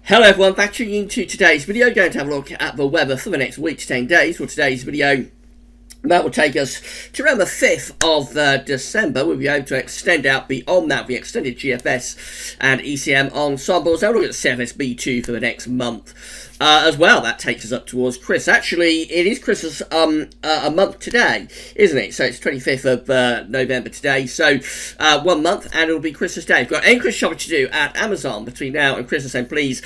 Hello everyone, back tuning into today's video. Going to have a look at the weather for the next week to 10 days. For today's video, that will take us to around the 5th of December. We'll be able to extend out beyond that. We extended GFS and ECM ensembles. I'll look at CFSB2 for the next month. As well, that takes us up towards Christmas. Actually, it is Christmas a month today, isn't it? So it's 25th of November today. So 1 month, and it'll be Christmas Day. If you've got any Christmas shopping to do at Amazon between now and Christmas, then please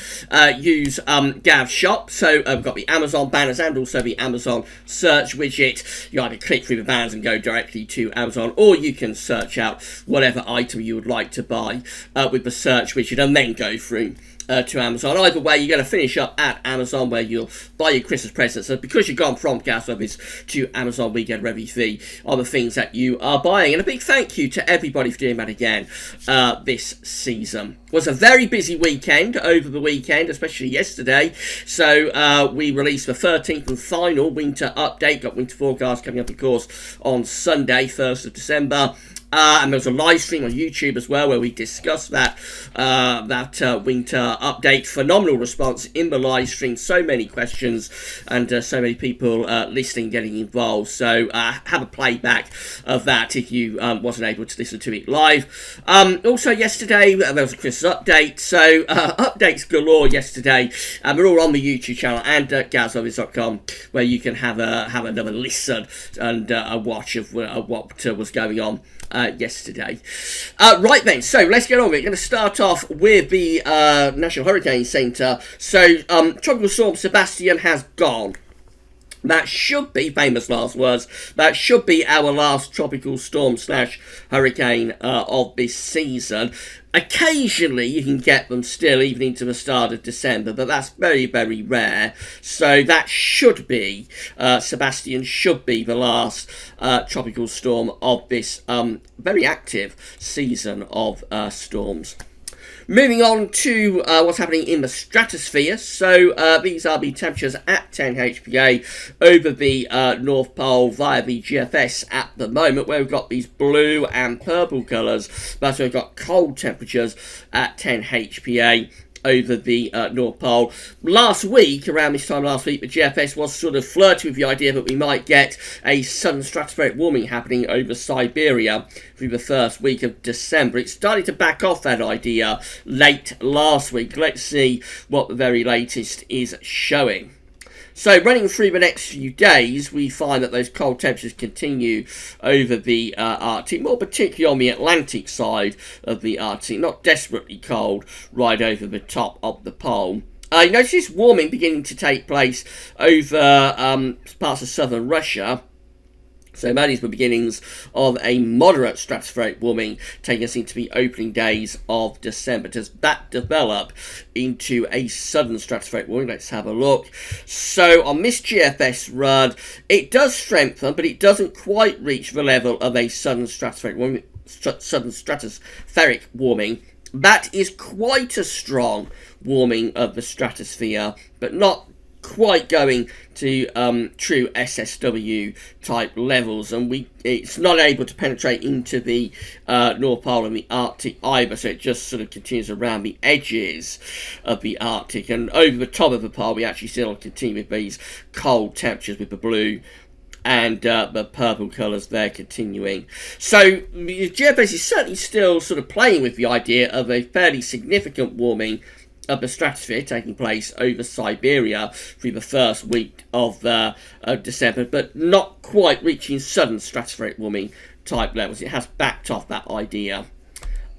use Gav Shop. So we've got the Amazon banners and also the Amazon search widget. You either click through the banners and go directly to Amazon, or you can search out whatever item you would like to buy with the search widget and then go through to Amazon. Either way, you're going to finish up at Amazon where you'll buy your Christmas presents. So because you've gone from Gas Service to Amazon, we get every fee on the things that you are buying. And a big thank you to everybody for doing that again this season. It was a very busy weekend over the weekend, especially yesterday. So we released the 13th and final winter update. Got winter forecast coming up, of course, on Sunday, 1st of December. And there was a live stream on YouTube as well where we discussed that winter update. Phenomenal response in the live stream. So many questions and so many people listening, getting involved. So have a playback of that if you wasn't able to listen to it live. Also yesterday there was a Christmas update. So updates galore yesterday. They're all on the YouTube channel and at gazobbies.com where you can have another listen and a watch of what was going on yesterday. Right then, so let's get on with it. We're going to start off with the National Hurricane Centre. So, Tropical Storm Sebastian has gone. That should be, famous last words, that should be our last tropical storm / hurricane of this season. Occasionally you can get them still even into the start of December, but that's very, very rare. So that should be, Sebastian should be the last tropical storm of this very active season of storms. Moving on to what's happening in the stratosphere. So these are the temperatures at 10 HPA over the North Pole via the GFS at the moment, where we've got these blue and purple colours. But we've got cold temperatures at 10 HPA over the North Pole. Last week, around this time last week, the GFS was sort of flirting with the idea that we might get a sudden stratospheric warming happening over Siberia through the first week of December. It started to back off that idea late last week. Let's see what the very latest is showing. So running through the next few days, we find that those cold temperatures continue over the Arctic, more particularly on the Atlantic side of the Arctic, not desperately cold right over the top of the pole. You notice this warming beginning to take place over parts of southern Russia. So that is the beginnings of a moderate stratospheric warming taking us into the opening days of December. Does that develop into a sudden stratospheric warming? Let's have a look. So on this GFS run, it does strengthen, but it doesn't quite reach the level of a sudden stratospheric warming. That is quite a strong warming of the stratosphere, but not quite going to true SSW type levels, and it's not able to penetrate into the North Pole and the Arctic either, so it just sort of continues around the edges of the Arctic, and over the top of the pole we actually still continue with these cold temperatures with the blue and the purple colours there continuing. So the GFS is certainly still sort of playing with the idea of a fairly significant warming of the stratosphere taking place over Siberia through the first week of December, but not quite reaching sudden stratospheric warming type levels. It has backed off that idea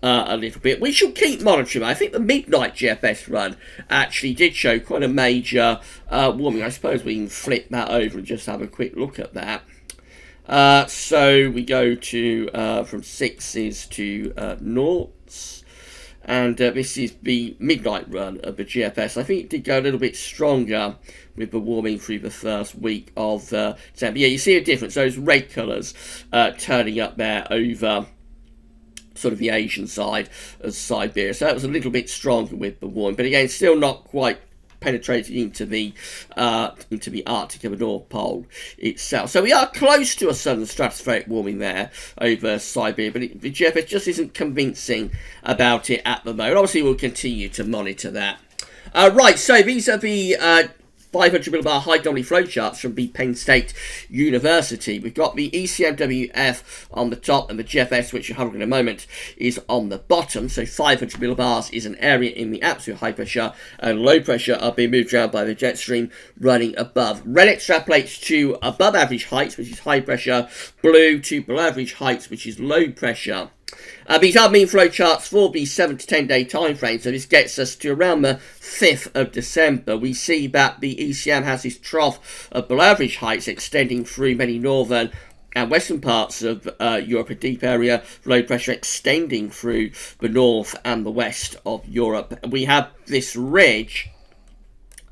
a little bit. We should keep monitoring. I think the midnight GFS run actually did show quite a major warming. I suppose we can flip that over and just have a quick look at that. So we go to from 6s to noughts. And this is the midnight run of the GFS. I think it did go a little bit stronger with the warming through the first week of December. Yeah, you see a difference. Those red colours turning up there over sort of the Asian side of Siberia. So that was a little bit stronger with the warming. But again, still not quite penetrated into the Arctic and the North Pole itself. So we are close to a sudden stratospheric warming there over Siberia, but the GFS just isn't convincing about it at the moment. Obviously, we'll continue to monitor that Right, so these are the 500 millibar high anomaly flowcharts from the Penn State University. We've got the ECMWF on the top and the GFS, which you'll have in a moment, is on the bottom. So 500 millibars is an area in the absolute high pressure, and low pressure are being moved around by the jet stream running above. Red extrapolates to above average heights, which is high pressure. Blue to below average heights, which is low pressure. These are mean flow charts for the 7 to 10 day time frame, so this gets us to around the 5th of December. We see that the ECM has this trough of below average heights extending through many northern and western parts of Europe, a deep area of low pressure extending through the north and the west of Europe. We have this ridge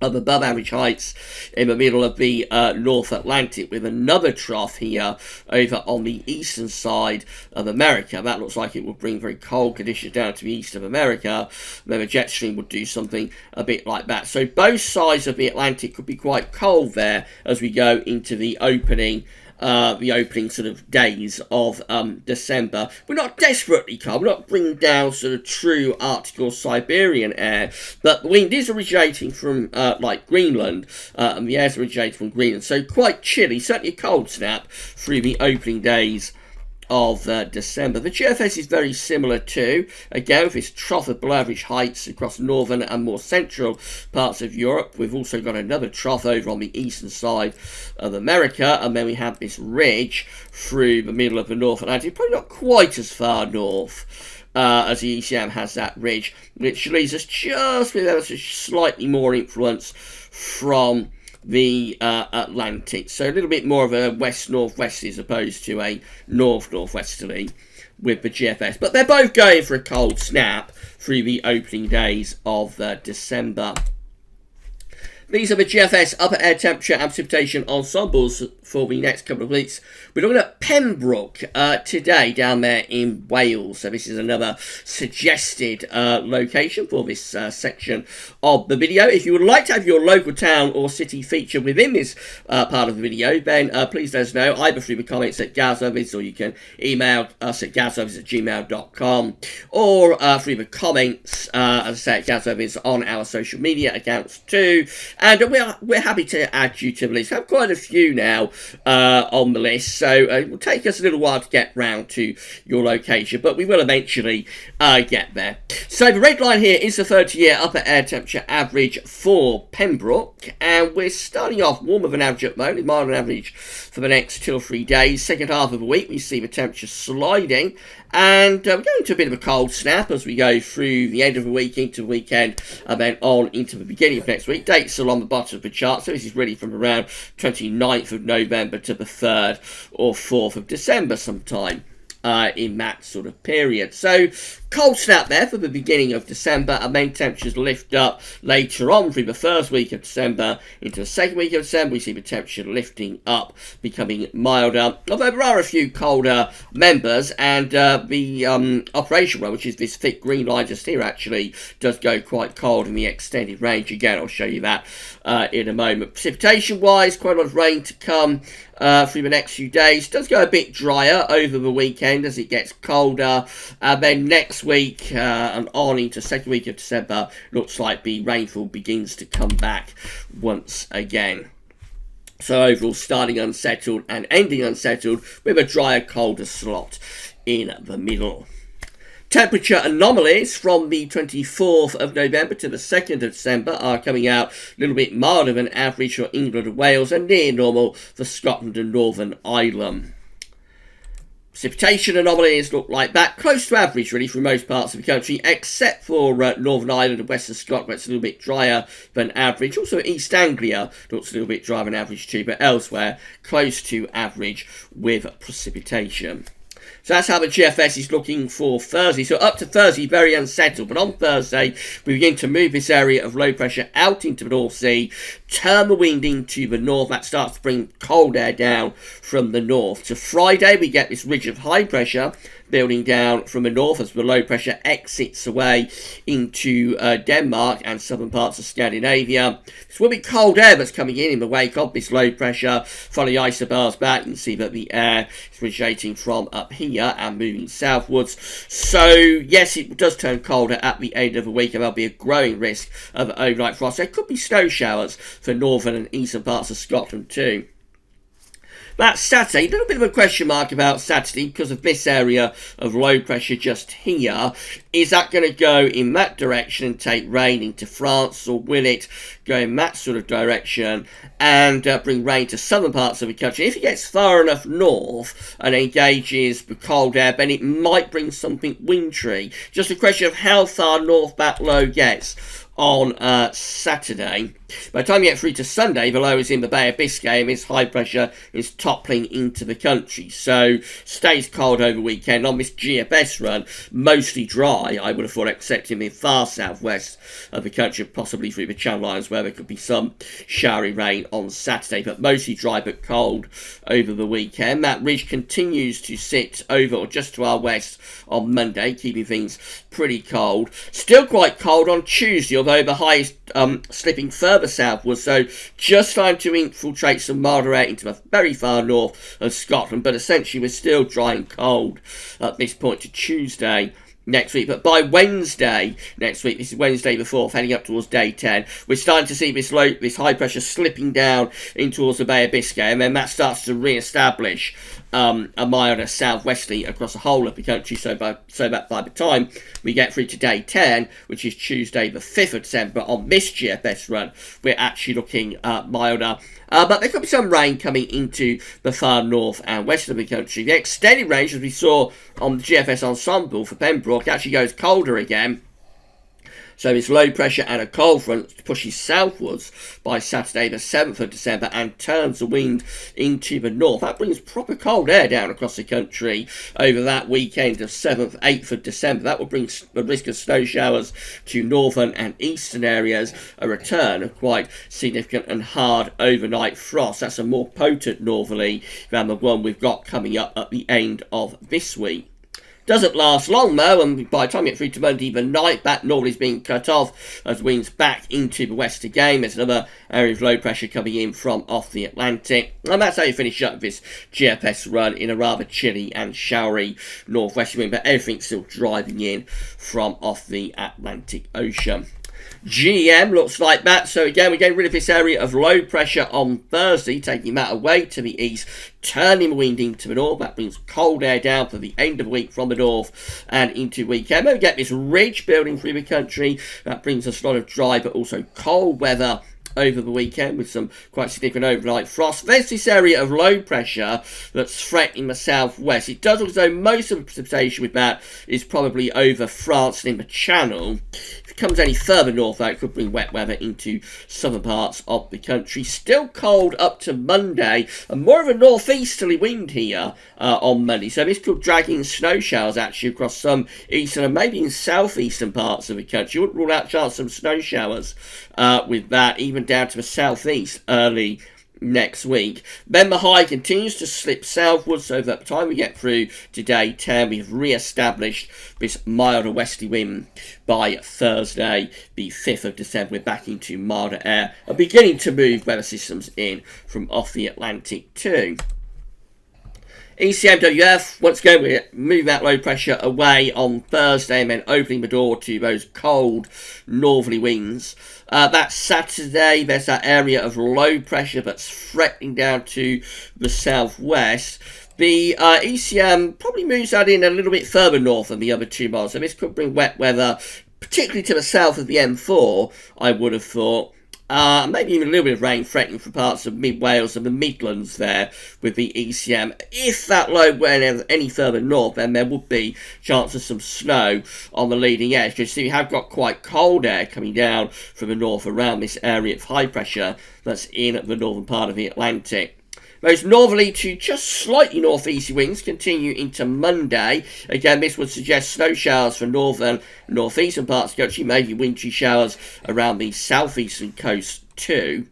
of above average heights in the middle of the North Atlantic, with another trough here over on the eastern side of America. That looks like it will bring very cold conditions down to the east of America. Then the jet stream would do something a bit like that. So both sides of the Atlantic could be quite cold there as we go into the opening sort of days of December. We're not desperately cold, we're not bringing down sort of true Arctic or Siberian air, but the wind is originating from like Greenland, and the air's originating from Greenland, so quite chilly, certainly a cold snap through the opening days of December. The GFS is very similar too, again with this trough of below average heights across northern and more central parts of Europe. We've also got another trough over on the eastern side of America, and then we have this ridge through the middle of the North Atlantic, probably not quite as far north as the ECM has that ridge, which leaves us just with ever so slightly more influence from the Atlantic, so a little bit more of a west-northwest as opposed to a north-northwesterly with the GFS, but they're both going for a cold snap through the opening days of December. These are the GFS upper air temperature and precipitation ensembles for the next couple of weeks. We're looking at Pembroke today down there in Wales. So this is another suggested location for this section of the video. If you would like to have your local town or city featured within this part of the video, then please let us know either through the comments at GazOvis, or you can email us at gazovis@gmail.com, or through the comments, as I say, at GazOvis on our social media accounts too. And we're happy to add you to the list. We have quite a few now on the list, so it will take us a little while to get round to your location, but we will eventually get there. So the red line here is the 30-year upper air temperature average for Pembroke, and we're starting off warmer than average at the moment, milder than average for the next 2 or 3 days. Second half of the week, we see the temperature sliding, and we're going to a bit of a cold snap as we go through the end of the week into the weekend, and then on into the beginning of next week. Dates are on the bottom of the chart, so this is really from around 29th of November to the 3rd or 4th of December sometime in that sort of period. So cold snap there for the beginning of December, and then temperatures lift up later on through the first week of December into the second week of December. We see the temperature lifting up, becoming milder, although there are a few colder members, and the operation one, which is this thick green line just here, actually does go quite cold in the extended range. Again, I'll show you that in a moment. Precipitation wise, quite a lot of rain to come through the next few days. Does go a bit drier over the weekend as it gets colder, and then next week and on into second week of December, looks like the rainfall begins to come back once again. So overall, starting unsettled and ending unsettled with a drier, colder slot in the middle. Temperature anomalies from the 24th of November to the 2nd of December are coming out a little bit milder than average for England and Wales, and near normal for Scotland and Northern Ireland. Precipitation anomalies look like that, close to average really for most parts of the country, except for Northern Ireland and Western Scotland, where it's a little bit drier than average. Also East Anglia looks a little bit drier than average too, but elsewhere close to average with precipitation. So that's how the GFS is looking for Thursday. So up to Thursday, very unsettled. But on Thursday, we begin to move this area of low pressure out into the North Sea, turn the wind into the north. That starts to bring cold air down from the north. To Friday, we get this ridge of high pressure building down from the north as the low pressure exits away into Denmark and southern parts of Scandinavia. This will be cold air that's coming in the wake of this low pressure. Follow the isobars back, you can see that the air is originating from up here and moving southwards. So yes, it does turn colder at the end of the week, and there'll be a growing risk of overnight frost. There could be snow showers for northern and eastern parts of Scotland too. That's Saturday. A little bit of a question mark about Saturday because of this area of low pressure just here. Is that going to go in that direction and take rain into France, or will it go in that sort of direction and bring rain to southern parts of the country? If it gets far enough north and engages the cold air, then it might bring something wintry. Just a question of how far north that low gets on Saturday. By the time you get through to Sunday, the low is in the Bay of Biscay and this high pressure is toppling into the country. So stays cold over the weekend. On this GFS run, mostly dry, I would have thought, except in the far southwest of the country, possibly through the Channel Islands where there could be some showery rain on Saturday, but mostly dry but cold over the weekend. That ridge continues to sit over or just to our west on Monday, keeping things pretty cold. Still quite cold on Tuesday, although the high is slipping further southwards, so just time to infiltrate some milder air into the very far north of Scotland, but essentially we're still dry and cold at this point to Tuesday next week. But by Wednesday next week, this is Wednesday the 4th, heading up towards day 10, we're starting to see this high pressure slipping down in towards the Bay of Biscay, and then that starts to re-establish a milder southwesterly across the whole of the country, so that by the time we get through to day 10, which is Tuesday the 5th of December, on this GFS run, we're actually looking milder. But there could be some rain coming into the far north and west of the country. The extended range, as we saw on the GFS ensemble for Pembroke, actually goes colder again. So it's low pressure and a cold front pushes southwards by Saturday the 7th of December and turns the wind into the north. That brings proper cold air down across the country over that weekend of 7th, 8th of December. That will bring the risk of snow showers to northern and eastern areas, a return of quite significant and hard overnight frost. That's a more potent northerly than the one we've got coming up at the end of this week. Doesn't last long though, and by the time you get through to Monday the night, that northerly is being cut off as winds back into the west again. There's another area of low pressure coming in from off the Atlantic, and that's how you finish up this GFS run in a rather chilly and showery northwest wind, but everything's still driving in from off the Atlantic Ocean. GM looks like that, so again we're getting rid of this area of low pressure on Thursday, taking that away to the east, turning the wind into the north. That brings cold air down for the end of the week from the north and into weekend. Then we get this ridge building through the country. That brings us a lot of dry but also cold weather over the weekend with some quite significant overnight frost. There's this area of low pressure that's threatening the southwest. It does look as though most of the precipitation with that is probably over France and in the Channel. If it comes any further north, though, it could bring wet weather into southern parts of the country. Still cold up to Monday, and more of a northeasterly wind here on Monday. So this could drag in snow showers actually across some eastern and maybe in southeastern parts of the country. You wouldn't rule out chance of some snow showers with that, even down to the southeast early next week. Then the high continues to slip southwards, so that by the time we get through to day 10, we've re-established this milder westerly wind. By Thursday, the 5th of December, we're back into milder air and beginning to move weather systems in from off the Atlantic too. ECMWF, once again, we're moving that low pressure away on Thursday and then opening the door to those cold northerly winds. That Saturday, there's that area of low pressure that's threatening down to the southwest. The ECM probably moves that in a little bit further north than the other 2 miles, so this could bring wet weather, particularly to the south of the M4, I would have thought. Maybe even a little bit of rain threatening for parts of mid-Wales and the Midlands there with the ECM. If that low went any further north, then there would be chance of some snow on the leading edge. Because you have got quite cold air coming down from the north around this area of high pressure that's in the northern part of the Atlantic. Those northerly to just slightly northeasterly winds continue into Monday. Again, this would suggest snow showers for northern and northeastern parts of the country, maybe wintry showers around the southeastern coast too.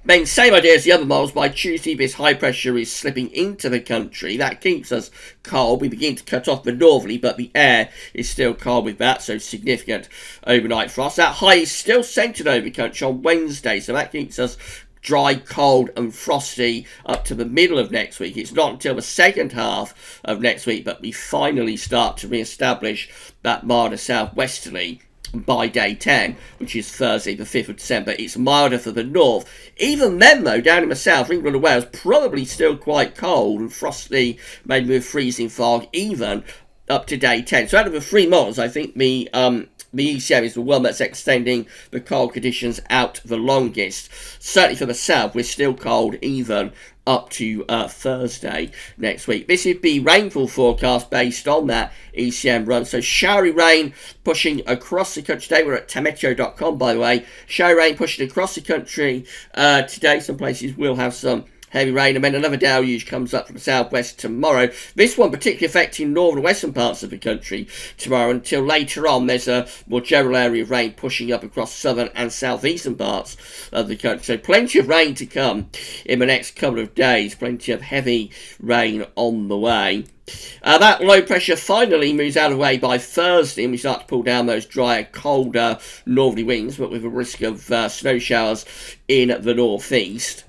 Then same idea as the other models. By Tuesday, this high pressure is slipping into the country. That keeps us cold. We begin to cut off the northerly, but the air is still cold with that, so significant overnight frost. That high is still centred over the country on Wednesday, so that keeps us dry, cold and frosty up to the middle of next week. It's not until the second half of next week that we finally start to re-establish that milder southwesterly by day 10, which is Thursday the 5th of December. It's milder for the north. Even then though, down in the south, England and Wales, probably still quite cold and frosty, maybe with freezing fog, even up to day 10. So out of the three models, I think the ECM is the one that's extending the cold conditions out the longest. Certainly for the south, we're still cold even up to Thursday next week. This is the rainfall forecast based on that ECM run. So showery rain pushing across the country today. We're at tameteo.com, by the way. Showery rain pushing across the country today. Some places will have some heavy rain, and then another deluge comes up from the southwest tomorrow. This one particularly affecting northern and western parts of the country tomorrow. Until later on, there's a more general area of rain pushing up across southern and southeastern parts of the country. So plenty of rain to come in the next couple of days. Plenty of heavy rain on the way. That low pressure finally moves out of the way by Thursday, and we start to pull down those drier, colder northerly winds, but with a risk of snow showers in the northeast.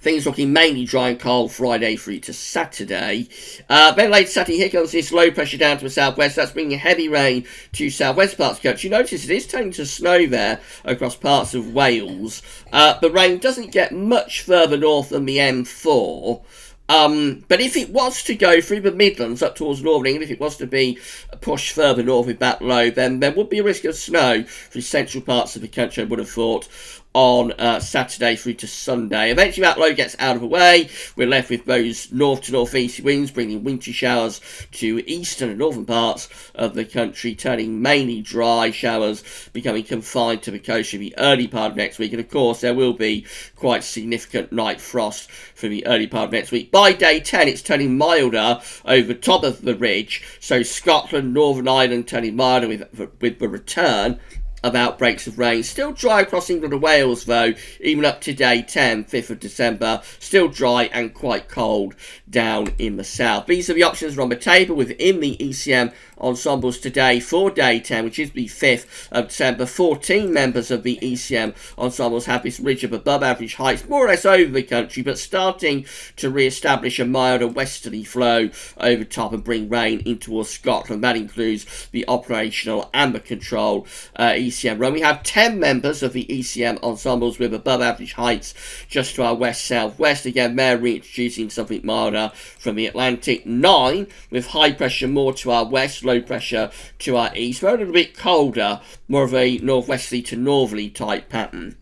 Things looking mainly dry and cold Friday through to Saturday. Then later Saturday, here comes this low pressure down to the southwest. That's bringing heavy rain to southwest parts of the country. Notice it is turning to snow there across parts of Wales. The rain doesn't get much further north than the M4. But if it was to go through the Midlands up towards Northern England, if it was to be pushed further north with that low, then there would be a risk of snow for central parts of the country, I would have thought, on Saturday through to Sunday. Eventually that low gets out of the way. We're left with those north to northeast winds bringing wintry showers to eastern and northern parts of the country, turning mainly dry, showers becoming confined to the coast in the early part of next week. And of course there will be quite significant night frost for the early part of next week. By day 10 it's turning milder over top of the ridge, so Scotland, Northern Ireland turning milder with the return of outbreaks of rain. Still dry across England and Wales though, even up to day 10, 5th of December. Still dry and quite cold down in the south. These are the options on the table within the ECM ensembles today for day 10, which is the 5th of December. 14 members of the ECM ensembles have this ridge of above average heights, more or less over the country, but starting to re-establish a milder westerly flow over top and bring rain in towards Scotland. That includes the operational and the control ECM run. We have 10 members of the ECM ensembles with above average heights just to our west-southwest. Again, they're reintroducing something milder from the Atlantic. 9 with high pressure more to our west, low pressure to our east. We're a little bit colder, more of a northwesterly to northerly type pattern.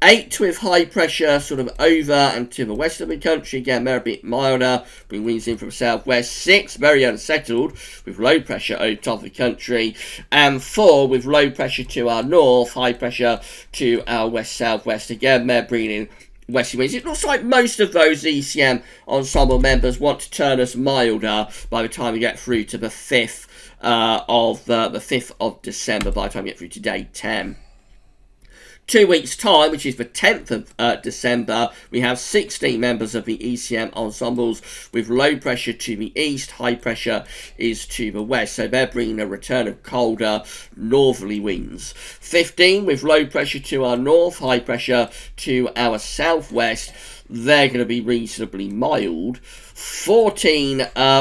8 with high pressure sort of over and to the west of the country. Again, they're a bit milder, bring winds in from southwest. 6 very unsettled with low pressure over top of the country. And 4 with low pressure to our north, high pressure to our west-southwest. Again, they're bringing in westerly winds. It looks like most of those ECM ensemble members want to turn us milder by the time we get through to the 5th the 5th of December, by the time we get through to day 10. 2 weeks' time, which is the 10th of December, we have 16 members of the ECM ensembles with low pressure to the east, high pressure is to the west, so they're bringing a return of colder northerly winds. 15 with low pressure to our north, high pressure to our southwest, they're going to be reasonably mild. 14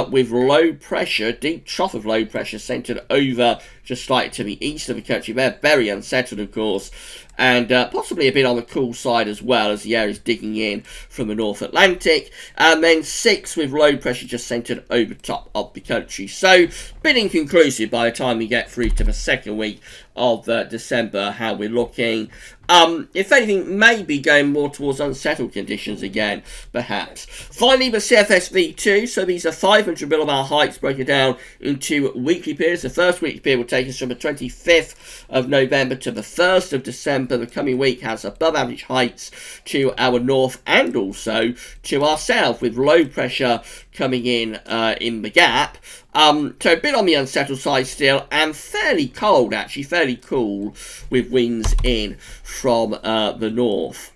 with low pressure, deep trough of low pressure centred over just slightly to the east of the country. They're very unsettled, of course, and possibly a bit on the cool side as well, as the air is digging in from the North Atlantic. And then 6 with low pressure just centred over top of the country. So, bit inconclusive by the time we get through to the second week of December, how we're looking. If anything, maybe going more towards unsettled conditions again, perhaps. Finally, the CFS V2. So these are 500 millibar heights broken down into weekly periods. The first weekly period will take us from the 25th of November to the 1st of December. The coming week has above average heights to our north and also to our south, with low pressure coming in the gap. So a bit on the unsettled side still, and fairly cold actually, fairly cool, with winds in from the north.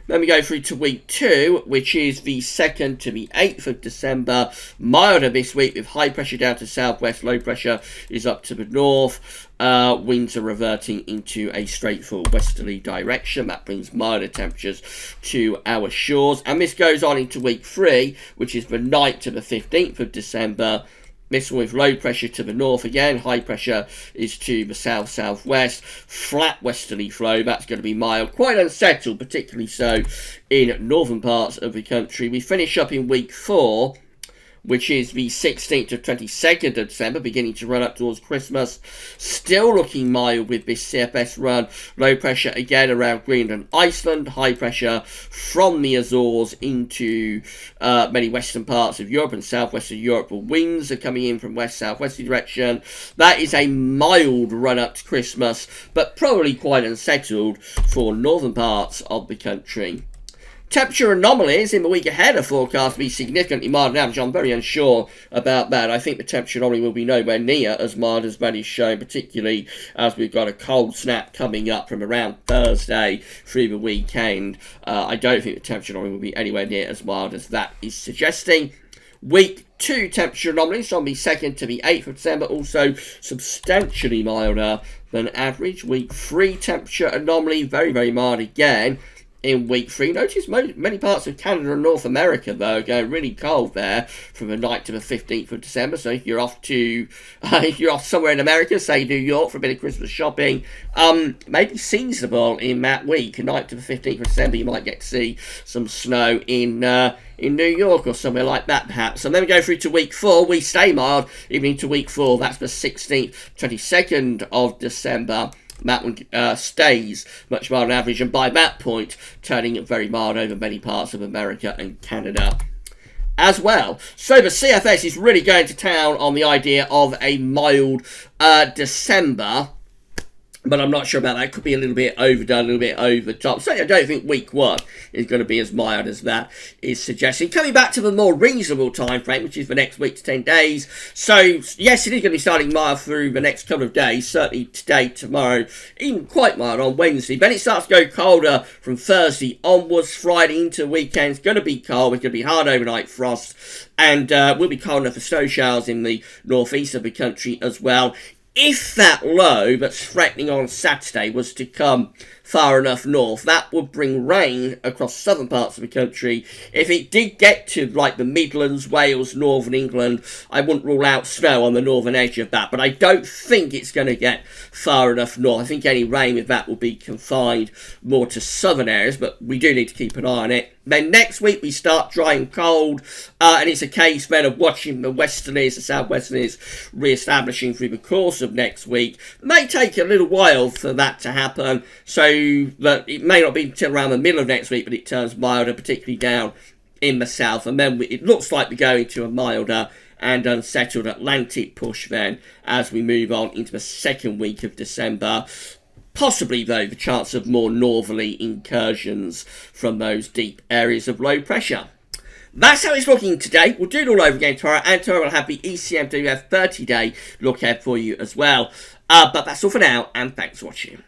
Then we go through to week 2, which is the 2nd to the 8th of December. Milder this week with high pressure down to southwest, low pressure is up to the north. Winds are reverting into a straightforward westerly direction. That brings milder temperatures to our shores. And this goes on into week 3, which is the 9th to the 15th of December. This one with low pressure to the north again, high pressure is to the south-southwest, flat westerly flow, that's going to be mild, quite unsettled, particularly so in northern parts of the country. We finish up in week 4, which is the 16th to 22nd of December, beginning to run up towards Christmas. Still looking mild with this CFS run. Low pressure again around Greenland, Iceland. High pressure from the Azores into many western parts of Europe and southwestern Europe. Winds are coming in from west-southwesterly direction. That is a mild run up to Christmas, but probably quite unsettled for northern parts of the country. Temperature anomalies in the week ahead are forecast to be significantly milder than average. I'm very unsure about that. I think the temperature anomaly will be nowhere near as mild as that is shown, particularly as we've got a cold snap coming up from around Thursday through the weekend. I don't think the temperature anomaly will be anywhere near as mild as that is suggesting. Week 2 temperature anomalies from the 2nd to the 8th of December, also substantially milder than average. Week 3 temperature anomaly, very, very mild again. In week 3, notice many parts of Canada and North America, though, go really cold there from the 9th to the 15th of December. So if you're off somewhere in America, say New York, for a bit of Christmas shopping, maybe seasonable in that week, 9th to the 15th of December, you might get to see some snow in New York or somewhere like that, perhaps. And then we go through to week 4. We stay mild even into week 4. That's the 16th, 22nd of December. That one stays much milder than average, and by that point, turning very mild over many parts of America and Canada as well. So the CFS is really going to town on the idea of a mild December, but I'm not sure about that. It could be a little bit overdone, a little bit over the top. Certainly, I don't think week 1 is going to be as mild as that is suggesting. Coming back to the more reasonable time frame, which is the next week to 10 days. So, yes, it is going to be starting mild through the next couple of days. Certainly today, tomorrow, even quite mild on Wednesday. Then it starts to go colder from Thursday onwards. Friday into the weekend. It's going to be cold. It's going to be hard overnight frost. And will be cold enough for snow showers in the northeast of the country as well. If that low that's threatening on Saturday was to come far enough north, that would bring rain across southern parts of the country. If it did get to like the Midlands, Wales, northern England, I wouldn't rule out snow on the northern edge of that, but I don't think it's going to get far enough north. I think any rain with that will be confined more to southern areas, but we do need to keep an eye on it. Then next week we start dry and cold, and it's a case then of watching the westerlies, the southwesterlies re-establishing through the course of next week. It may take a little while for that to happen, so that it may not be until around the middle of next week, but it turns milder, particularly down in the south, and then it looks like we're going to a milder and unsettled Atlantic push then as we move on into the second week of December. Possibly, though, the chance of more northerly incursions from those deep areas of low pressure. That's how it's looking today. We'll do it all over again tomorrow, and tomorrow we'll have the ECMWF 30-day look ahead for you as well. But that's all for now, and thanks for watching.